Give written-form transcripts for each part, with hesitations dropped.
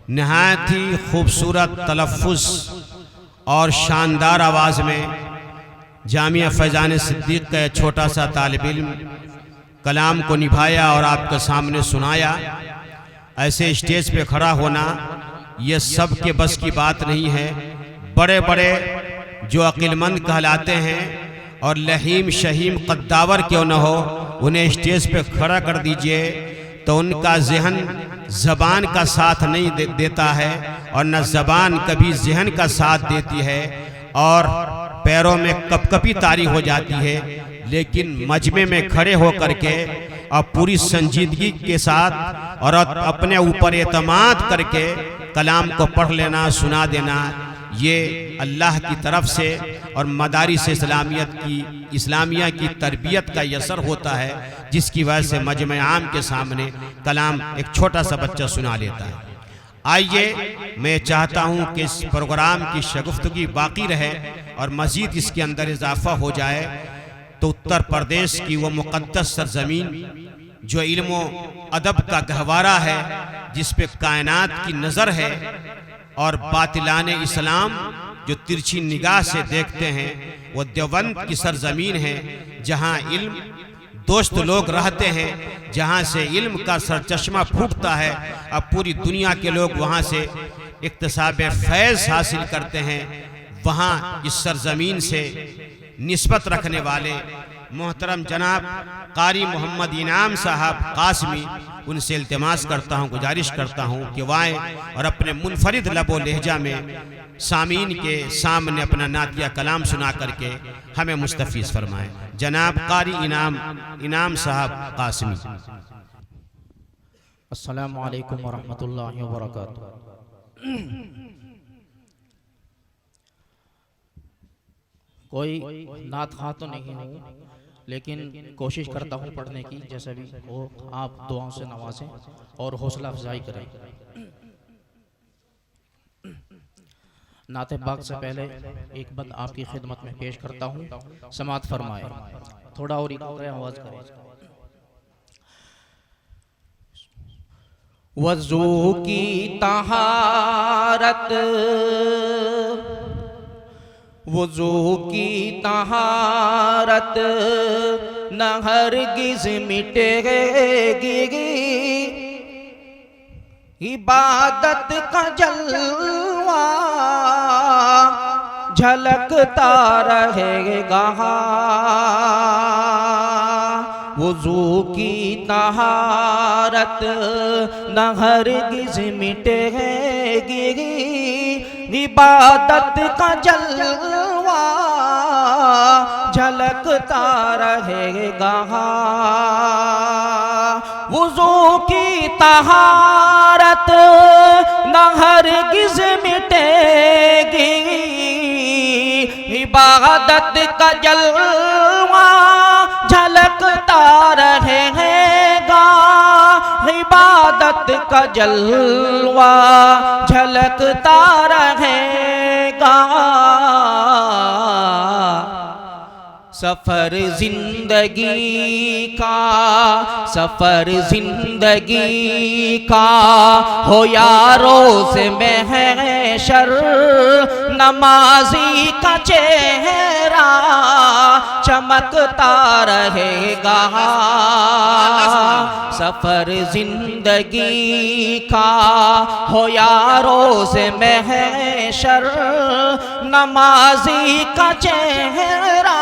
नहायत ही खूबसूरत तलफ़्फ़ुज़ और शानदार आवाज़ में जामिया फैज़ान सिद्दीक़ का छोटा सा तालिब इल्म कलाम को निभाया और आपके सामने सुनाया। ऐसे स्टेज पे खड़ा होना ये सब के बस की बात नहीं है। बड़े बड़े जो अक़िलमंद कहलाते हैं और लहीम शहीम कद्दावर क्यों न हो, उन्हें स्टेज पे खड़ा कर दीजिए तो उनका ज़हन ज़बान का साथ नहीं देता है और न ज़बान कभी ज़हन का साथ देती है और पैरों में कपकपी तारी हो जाती है। लेकिन मजमे में खड़े होकर के और पूरी संजीदगी के साथ और अपने ऊपर एतमाद करके कलाम को पढ़ लेना, सुना देना, ये अल्लाह की तरफ से और मदारिस इस्लामिया की तरबियत का असर होता है, जिसकी वजह से मजमे आम के सामने कलाम एक छोटा सा बच्चा सुना लेता है। आइए, मैं चाहता हूँ कि इस प्रोग्राम की शगुफ्तगी बाकी रहे और मज़ीद इसके अंदर इजाफ़ा हो जाए तो उत्तर प्रदेश की वो मुक़द्दस सरज़मीन जो इल्म अदब का गहवारा है, जिस पे कायनात की नज़र है और बातिलाने इस्लाम जो तिरछी निगाह से देखते हैं, वो देवबंद की सरज़मीन है जहाँ इल्म दोस्त लोग रहते हैं, जहाँ से इल्म का सरचश्मा फूटता है। अब पूरी दुनिया के लोग वहाँ से इक्तसाब फैज़ हासिल करते हैं। वहाँ इस सरज़मीन से निस्बत रखने वाले मोहतरम जनाब कारी मोहम्मद इनाम साहब कासमी, उनसे इल्तिमास करता हूँ, गुजारिश करता हूँ कि वाएँ और अपने मुनफरिद लबो लहजा में सामीन के सामने अपना नातिया कलाम सुना करके हमें मुस्तफ़ीज़ फरमाएँ। जनाब कारी इनाम साहब कासमी। अस्सलामु अलैकुम वरहमतुल्लाहि वबरकातुहू। कोई नात ख़्वाह तो नहीं हूँ, लेकिन कोशिश करता हूँ पढ़ने की, जैसे भी हो आप दुआओं से नवाजें और हौसला अफजाई करें। नाते पाक से पहले एक बंद आपकी खिदमत में पेश करता हूँ, समात फरमाए। थोड़ा और आवाज़ करें। वज़ू की तहारत, वज़ू की तहारत न हरगिज़ मिटेगी, इबादत का जलवा झलकता रहेगा। वज़ू की तहारत न हरगिज़ मिटेगी, इबादत का जलवा झलकता रहेगा। वज़ू की तहारत न हरगिज़ मिटेगी, इबादत का जलवा झलकता रहेगा। इबादत का जलवा झलकता रहेगा। सफ़र ज़िंदगी का, सफ़र ज़िंदगी का हो यारों से महशर, नमाजी का चेहरा चमकता रहेगा। सफ़र ज़िंदगी का हो यारों से महशर, नमाजी का चेहरा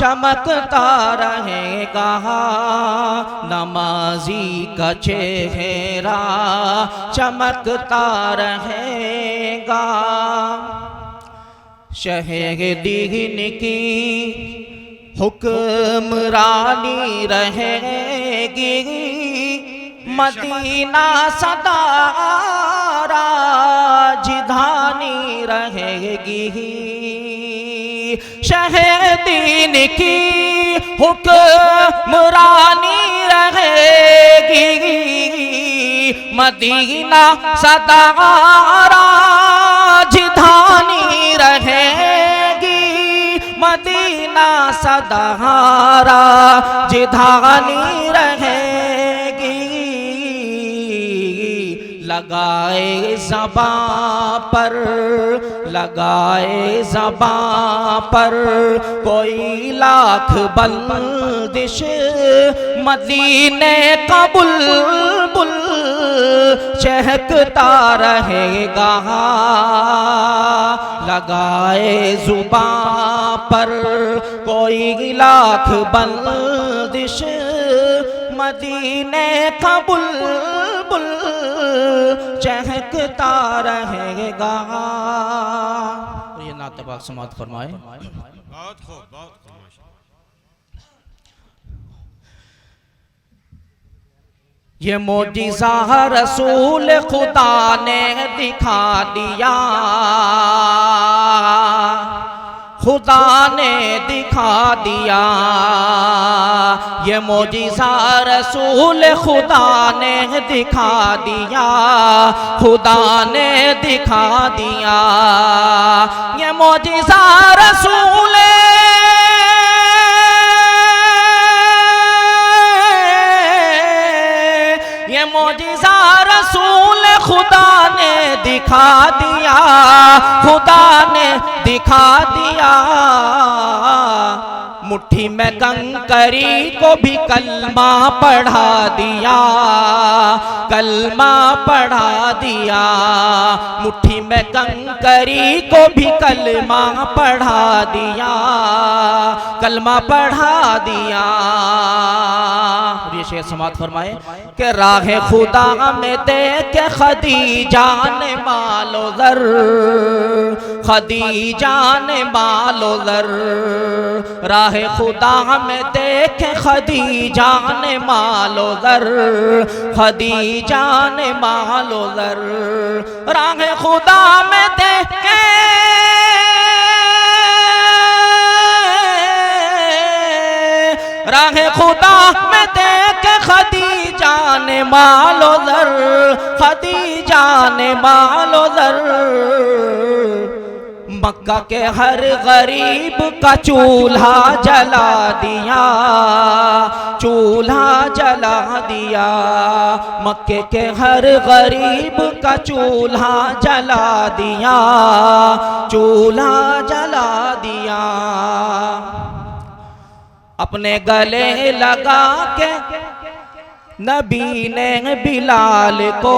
चमकता रहेगा। नमाजी का चेहरा चमकता रहेगा। शहदीन की हुक्मरानी रहेगी, मदीना सदा राजधानी रहेगी। शहदीन की हुक्मरानी रहेगी, मदीना सदा राजधानी रहेगी। मदीना सदा राजधानी रहेगी। लगाए ज़बां पर, लगाए ज़बां पर कोई लाख बंदिश, मदीने का बुलबुल चहकता रहेगा। लगाए ज़ुबां पर कोई लाख बंदिश, मदीने का बुलबुल चहकता रहेगा। ये नाते पाक समाअत फरमाए। बहुत खूब, बहुत खूब। ये मोजिज़ा रसूल खुदा ने दिखा दिया, खुदा ने दिखा दिया। ये मोजिज़ा रसूल खुदा ने दिखा दिया, खुदा ने दिखा दिया। ये मोजिज़ा रसूल मोजिज़ा रसूल खुदा ने दिखा दिया, खुदा ने दिखा दिया। मुट्ठी में कंकरी को भी कलमा पढ़ा दिया, कलमा पढ़ा दिया। मुट्ठी में कंकरी को भी कलमा पढ़ा दिया, कलमा पढ़ा दिया। ये शेर समाअत फरमाए कि राह खुदा में देख खदीजा ने मालो ज़र, खदीजा ने मालो ज़र। राह खुदा में देख खदीजा ने मालो ज़र, खदीजा ने मालो ज़र। राह खुदा में देख राह खुदा में देख खदीजा ने मालो ज़र, खदीजा ने मालो ज़र। मक्का के हर गरीब का चूल्हा जला दिया, चूल्हा जला दिया। मक्के के हर गरीब का चूल्हा जला दिया, चूल्हा जला दिया। अपने गले लगा के नबी ने बिलाल को,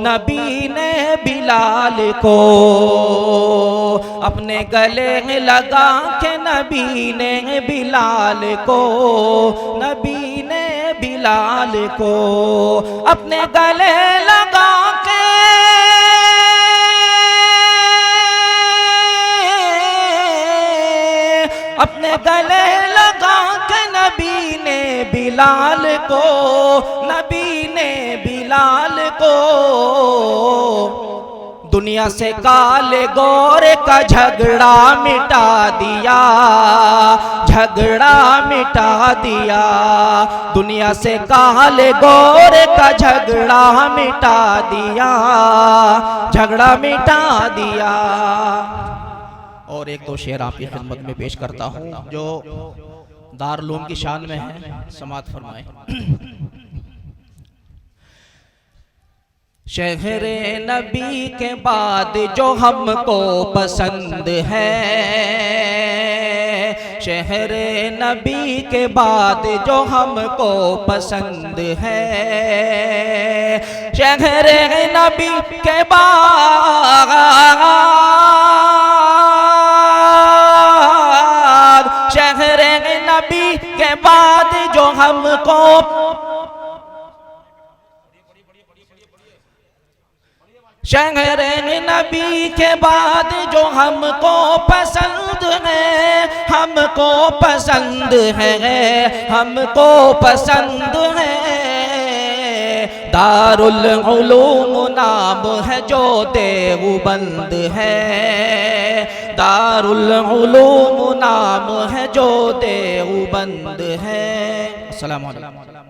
नबी ने बिलाल को अपने गले लगा के नबी ने बिलाल को, नबी ने बिलाल को अपने गले लगा के अपने गले लगा के नबी ने बिलाल को, नबी ने बिलाल को दुनिया से काले गोरे का झगड़ा मिटा दिया, झगड़ा मिटा दिया। दुनिया से काले गोरे का झगड़ा मिटा दिया, झगड़ा मिटा दिया। और एक दो शेर आपकी खिदमत में पेश करता हूँ जो दारुल उलूम की शान में है, समाअत फरमाए। शहरे नबी के बाद जो हमको पसंद है, शहरे नबी के बाद जो हमको पसंद है, शहरे नबी के बाद, शहरे नबी के बाद जो हमको, शहरे नबी के बाद जो हमको पसंद है, हमको पसंद है, हमको पसंद है। दारुल उलूम नाम है जो देवबंद है, दारुल उलूम नाम है जो देवबंद है। अस्सलामु अलैकुम।